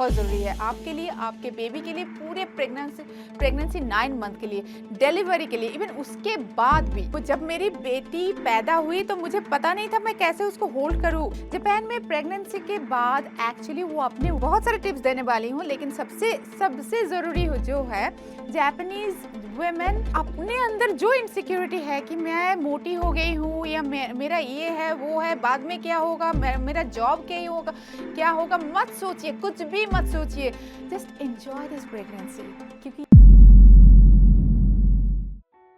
बहुत ज़रूरी है आपके लिए, आपके बेबी के लिए, पूरे प्रेगनेंसी 9 मंथ के लिए, डिलीवरी के लिए, इवन उसके बाद भी। तो जब मेरी बेटी पैदा हुई तो मुझे पता नहीं था मैं कैसे उसको होल्ड करूँ। जापान में प्रेगनेंसी के बाद एक्चुअली वो अपने बहुत सारे टिप्स देने वाली हूँ, लेकिन सबसे ज़रूरी जो है, जापानीज वुमेन अपने अंदर जो इनसिक्योरिटी है कि मैं मोटी हो गई हूँ या मेरा ये है वो है, बाद में क्या होगा, मेरा जॉब क्या होगा, मत सोचिए, कुछ भी मत सोचिए, जस्ट एंजॉय दिस प्रेगनेंसी। क्योंकि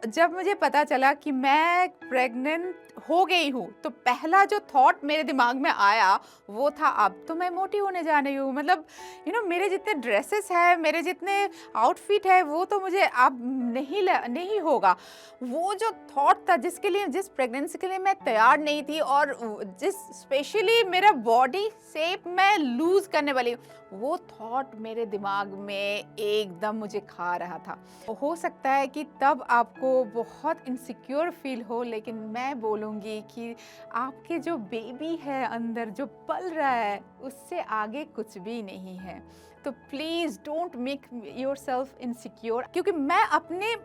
जब मुझे पता चला कि मैं प्रेग्नेंट हो गई हूँ तो पहला जो थॉट मेरे दिमाग में आया वो था, अब तो मैं मोटी होने जा रही हूँ। मतलब मेरे जितने ड्रेसेस है, मेरे जितने आउटफिट है, वो तो मुझे अब नहीं होगा। वो जो थॉट था जिस प्रेगनेंसी के लिए मैं तैयार नहीं थी, और जिस स्पेशली मेरा बॉडी शेप मैं लूज करने वाली हूँ, वो थॉट मेरे दिमाग में एकदम मुझे खा रहा था। हो सकता है कि तब आपको बहुत इनसिक्योर फील हो, लेकिन मैं बोलूँगी कि आपके जो बेबी है अंदर जो पल रहा है, उससे आगे कुछ भी नहीं है। तो please don't make yourself insecure. क्योंकि मैं अपने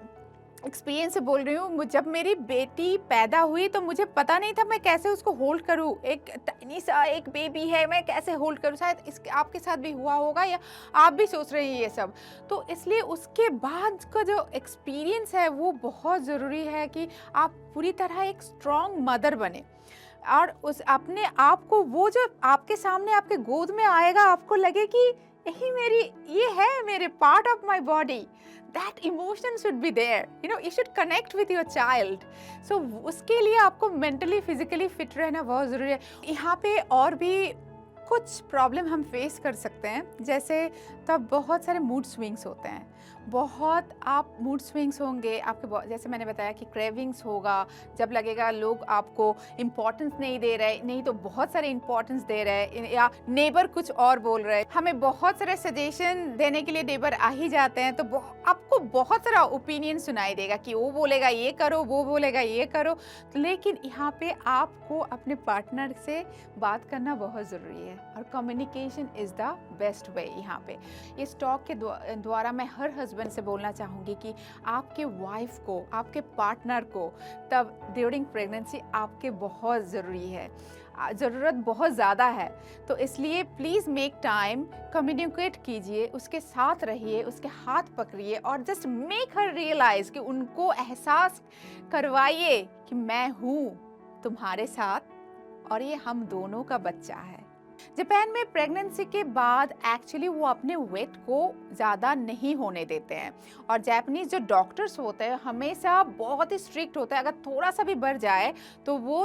एक्सपीरियंस से बोल रही हूँ, जब मेरी बेटी पैदा हुई तो मुझे पता नहीं था मैं कैसे उसको होल्ड करूँ। एक टाइनी सा एक बेबी है, मैं कैसे होल्ड करूँ। शायद आपके साथ भी हुआ होगा, या आप भी सोच रही हैं ये सब। तो इसलिए उसके बाद का जो एक्सपीरियंस है वो बहुत ज़रूरी है कि आप पूरी तरह एक स्ट्रॉन्ग मदर बने, और उस अपने आप को, वो जो आपके सामने आपके गोद में आएगा, आपको लगे कि यही ये है मेरे part of my body. That emotion should be there. You should connect with your child. So उसके लिए आपको mentally, physically fit रहना बहुत ज़रूरी है। यहाँ पे और भी कुछ प्रॉब्लम हम फेस कर सकते हैं, जैसे तब बहुत सारे मूड स्विंग्स होते हैं। बहुत आप मूड स्विंग्स होंगे आपके, जैसे मैंने बताया कि क्रेविंग्स होगा, जब लगेगा लोग आपको इम्पोर्टेंस नहीं दे रहे, नहीं तो बहुत सारे इम्पोर्टेंस दे रहे, या नेबर कुछ और बोल रहे। हमें बहुत सारे सजेशन देने के लिए नेबर आ ही जाते हैं, तो आपको बहुत सारा ओपिनियन सुनाई देगा कि वो बोलेगा ये करो, वो बोलेगा ये करो। लेकिन यहाँ पे आपको अपने पार्टनर से बात करना बहुत ज़रूरी है, और communication is the best way. यहाँ पे इस टॉक के द्वारा मैं हर हस्बैंड से बोलना चाहूँगी कि आपके वाइफ को, आपके पार्टनर को तब ड्यूरिंग प्रेगनेंसी आपके बहुत ज़रूरी है, ज़रूरत बहुत ज़्यादा है। तो इसलिए प्लीज़ मेक टाइम, कम्युनिकेट कीजिए, उसके साथ रहिए, उसके हाथ पकड़िए, और जस्ट मेक हर रियलाइज़ कि उनको एहसास करवाइए कि मैं हूँ तुम्हारे साथ, और ये हम दोनों का बच्चा है। जापान में प्रेगनेंसी के बाद एक्चुअली वो अपने वेट को ज़्यादा नहीं होने देते हैं, और जापानीज जो डॉक्टर्स होते हैं हमेशा बहुत ही स्ट्रिक्ट होते हैं। अगर थोड़ा सा भी बढ़ जाए तो वो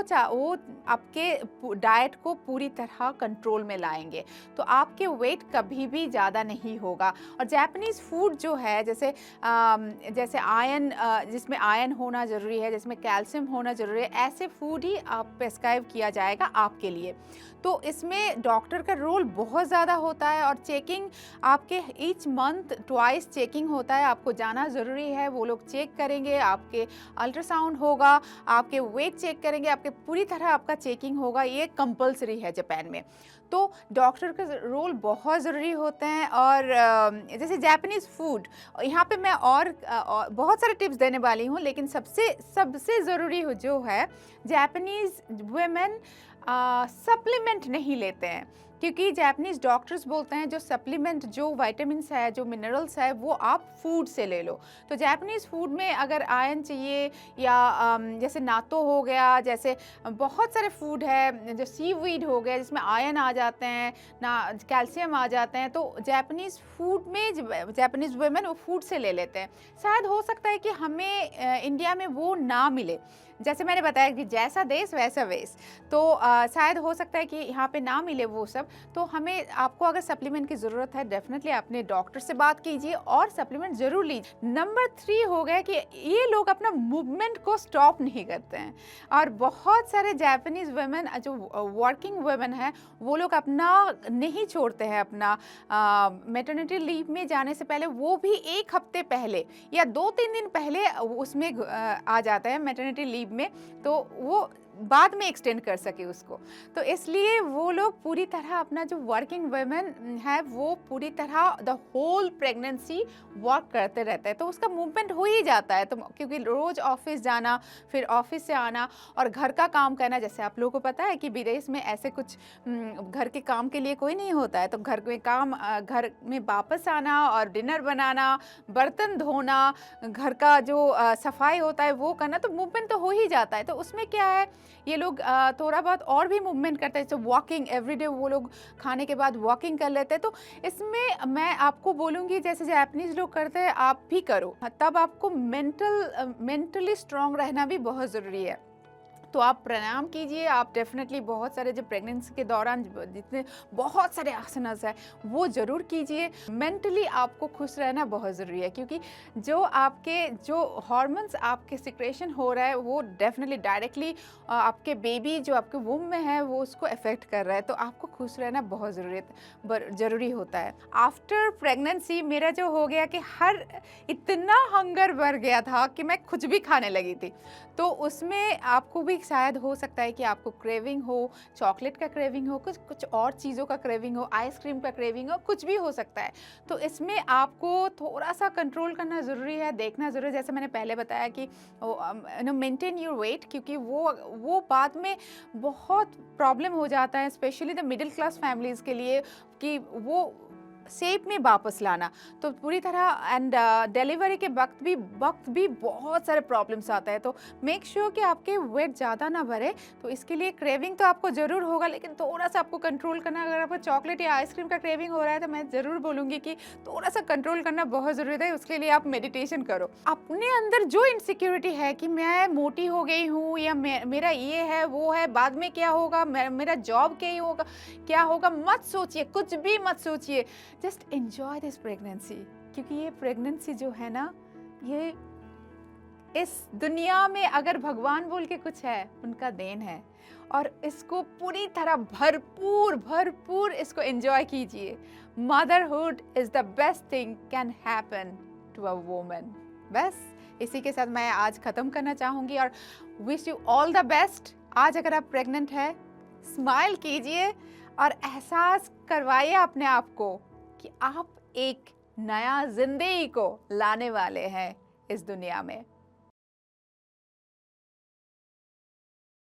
आपके डाइट को पूरी तरह कंट्रोल में लाएंगे, तो आपके वेट कभी भी ज़्यादा नहीं होगा। और जापानीज फूड जो है, जैसे आयरन, जिसमें आयरन होना ज़रूरी है, जिसमें कैल्शियम होना ज़रूरी है, ऐसे फूड ही आप प्रेस्क्राइब किया जाएगा आपके लिए। तो इसमें डॉक्टर का रोल बहुत ज़्यादा होता है, और चेकिंग आपके ईच मंथ ट्वाइस चेकिंग होता है, आपको जाना ज़रूरी है। वो लोग चेक करेंगे, आपके अल्ट्रासाउंड होगा, आपके वेट चेक करेंगे, आपके पूरी तरह आपका चेकिंग होगा। ये कंपलसरी है जापान में। तो डॉक्टर का रोल बहुत ज़रूरी होते हैं। और जैसे जापानीज़ फूड, यहाँ पे मैं और बहुत सारे टिप्स देने वाली हूँ, लेकिन सबसे ज़रूरी जो है, जापानीज़ वुमेन सप्लीमेंट नहीं लेते हैं, क्योंकि जापानीज डॉक्टर्स बोलते हैं जो सप्लीमेंट, जो विटामिन्स है, जो मिनरल्स है, वो आप फूड से ले लो। तो जापानीज फूड में अगर आयरन चाहिए, या जैसे नातो हो गया, जैसे बहुत सारे फूड है, जो सीवीड हो गया जिसमें आयरन आ जाते हैं, ना कैल्शियम आ जाते हैं, तो जापानीज फूड में जापानीज वुमेन वो फूड से ले लेते हैं। शायद हो सकता है कि हमें इंडिया में वो ना मिले, जैसे मैंने बताया कि जैसा देश वैसा वेश, तो शायद हो सकता है कि यहाँ पे ना मिले वो सब। तो आपको अगर सप्लीमेंट की ज़रूरत है, डेफिनेटली अपने डॉक्टर से बात कीजिए और सप्लीमेंट ज़रूर लीजिए। नंबर 3 हो गया कि ये लोग अपना मूवमेंट को स्टॉप नहीं करते हैं, और बहुत सारे जापानीज़ वुमेन जो वर्किंग वुमेन हैं, वो लोग अपना नहीं छोड़ते हैं। अपना मैटरनिटी लीव में जाने से पहले, वो भी 1 हफ्ते पहले या 2-3 दिन पहले उसमें आ जाता है मैटरनिटी लीव में, तो वो बाद में एक्सटेंड कर सके उसको। तो इसलिए वो लोग पूरी तरह अपना जो वर्किंग वुमेन है वो पूरी तरह द होल प्रेगनेंसी वर्क करते रहते हैं, तो उसका मूवमेंट हो ही जाता है। तो क्योंकि रोज़ ऑफिस जाना, फिर ऑफिस से आना और घर का काम करना, जैसे आप लोगों को पता है कि विदेश में ऐसे कुछ घर के काम के लिए कोई नहीं होता है, तो घर में काम, घर में वापस आना और डिनर बनाना, बर्तन धोना, घर का जो सफाई होता है वो करना, तो मूवमेंट तो हो ही जाता है। तो उसमें क्या है, ये लोग थोड़ा बहुत और भी मूवमेंट करते हैं, जैसे वॉकिंग एवरीडे, वो लोग खाने के बाद वॉकिंग कर लेते हैं। तो इसमें मैं आपको बोलूँगी जैसे जापानीज़ लोग करते हैं आप भी करो, तब आपको मेंटली स्ट्रांग रहना भी बहुत ज़रूरी है। तो आप प्राणायाम कीजिए, आप डेफिनेटली बहुत सारे जो प्रेगनेंसी के दौरान जितने बहुत सारे आसनास है वो ज़रूर कीजिए। मेंटली आपको खुश रहना बहुत ज़रूरी है, क्योंकि जो हार्मोन्स आपके सिक्रेशन हो रहा है वो डेफिनेटली डायरेक्टली आपके बेबी जो आपके वूम में है वो उसको अफेक्ट कर रहा है। तो आपको खुश रहना बहुत ज़रूरी होता है। आफ्टर प्रेगनेंसी मेरा जो हो गया कि इतना हंगर बढ़ गया था कि मैं कुछ भी खाने लगी थी। तो उसमें आपको भी शायद हो सकता है कि आपको क्रेविंग हो, चॉकलेट का क्रेविंग हो, कुछ और चीज़ों का क्रेविंग हो, आइसक्रीम का क्रेविंग हो, कुछ भी हो सकता है। तो इसमें आपको थोड़ा सा कंट्रोल करना ज़रूरी है, देखना ज़रूरी है। जैसे मैंने पहले बताया कि मेंटेन योर वेट, क्योंकि वो बाद में बहुत प्रॉब्लम हो जाता है, specially the middle class families के लिए, कि वो शेप में वापस लाना। तो पूरी तरह एंड डिलीवरी के वक्त भी बहुत सारे प्रॉब्लम्स आता है। तो मेक श्योर कि आपके वेट ज़्यादा ना बढ़े। तो इसके लिए क्रेविंग तो आपको ज़रूर होगा, लेकिन थोड़ा सा आपको कंट्रोल करना। अगर आपको चॉकलेट या आइसक्रीम का क्रेविंग हो रहा है तो मैं ज़रूर बोलूँगी कि थोड़ा सा कंट्रोल करना बहुत ज़रूरी है। उसके लिए आप मेडिटेशन करो। अपने अंदर जो इनसिक्योरिटी है कि मैं मोटी हो गई हूँ या मेरा ये है वो है, बाद में क्या होगा, मेरा जॉब क्या होगा, मत सोचिए, कुछ भी मत सोचिए। जस्ट एंजॉय दिस प्रेगनेंसी, क्योंकि ये प्रेगनेंसी जो है ना, ये इस दुनिया में अगर भगवान बोल के कुछ है, उनका देन है। और इसको पूरी तरह भरपूर इसको एंजॉय कीजिए। Motherhood is the best thing can happen to a woman. बस इसी के साथ मैं आज ख़त्म करना चाहूँगी और wish you all the best. आज अगर आप प्रेग्नेंट है, स्माइल कीजिए और एहसास करवाइए अपने आप को कि आप एक नया जिंदगी को लाने वाले हैं इस दुनिया में।